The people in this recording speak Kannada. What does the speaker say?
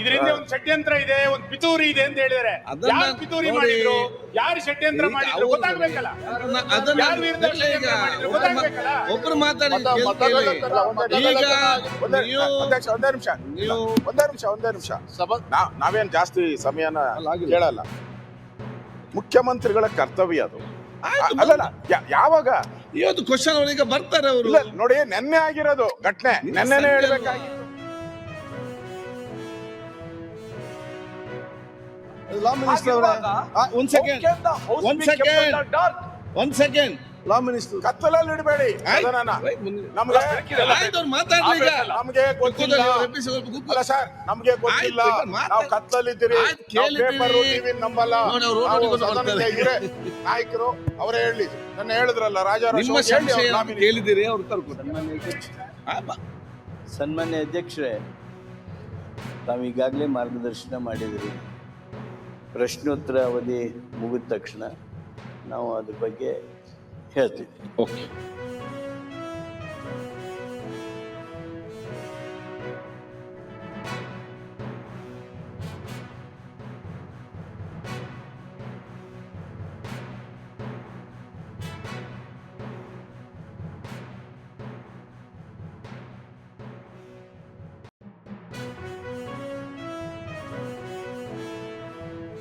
ಇದರಿಂದ ಒಂದು ಷಡ್ಯಂತ್ರ ಇದೆ, ಒಂದು ಪಿತೂರಿ ಇದೆ ಅಂತ ಹೇಳಿದ್ದಾರೆ. ಅದನ್ನ ಯಾರು ಪಿತೂರಿ ನೋಡಿ, ಮಾಡಿದ್ರು, ಯಾರು ಷಡ್ಯಂತ್ರ ಮಾಡಿದ್ರು ಗೊತ್ತಾಗ್ಬೇಕಲ್ಲ. ಯಾರು ವಿರುದ್ಧ ಷಡ್ಯಂತ್ರ ಮಾಡಿದ್ರು ಗೊತ್ತಾಗ್ಬೇಕಲ್ಲ. ಒಬ್ರು ಮಾತಾಡಿ ಒಂದೇ ನಿಮಿಷ ನಾವೇನ್ ಜಾಸ್ತಿ ಸಮಯನ ಕೇಳಲ್ಲ. ಮುಖ್ಯಮಂತ್ರಿಗಳ ಕರ್ತವ್ಯ ಅದು. ಅಲ್ಲಲ್ಲ, ಯಾವಾಗ ಇವತ್ತು ಕ್ವಶನ್ ಅವರಿಗೆ ಬರ್ತಾರೆ ಅವರು. ಇಲ್ಲ ನೋಡಿ, ನೆನ್ನೆ ಆಗಿರೋದು ಘಟನೆ, ನೆನ್ನೆನೇ ಹೇಳ್ಬೇಕಾಗಿತ್ತು. ಲಾ ಮಿನಿಸ್ಟರ್ ಒಂದ್ ಸೆಕೆಂಡ್ ಲಾ ಮಿನಿಸ್ಟರ್ ಕತ್ತಲಲ್ಲಿ ಇಡಬೇಡಿ ಅದನ್ನ. ನಮ್ಗೆ ಮಾತಾಡ್ಲಿ ಈಗ. ನಮ್ಗೆ ಗೊತ್ತಿಲ್ಲ. ಅಲ್ಲ ಸರ್, ನಮ್ಗೆ ಗೊತ್ತಿಲ್ಲ. ನಾವು ಕತ್ತಲಿದ್ದೀರಿ, ಪೇಪರ್ ಟಿವಿ ನಂಬಲ್ಲ. ಇವರೇ ನಾಯಕರು, ಅವರೇ ಹೇಳಿ. ನನ್ನ ಹೇಳಿದ್ರಲ್ಲ ನಿಮ್ಮ ಸಂಶಯ ಕೇಳಿದಿರಿ, ಅವ್ರು ತರ್ಕೊತಾರೆ. ಸನ್ಮಾನ್ಯ ಅಧ್ಯಕ್ಷರೇ, ತಾವು ಈಗಾಗಲೇ ಮಾರ್ಗದರ್ಶನ ಮಾಡಿದಿರಿ. ಪ್ರಶ್ನೋತ್ತರ ಅವಧಿ ಮುಗಿದ ತಕ್ಷಣ ನಾವು ಅದ್ರ ಬಗ್ಗೆ ಹೇಳ್ತೀವಿ. ಓಕೆ.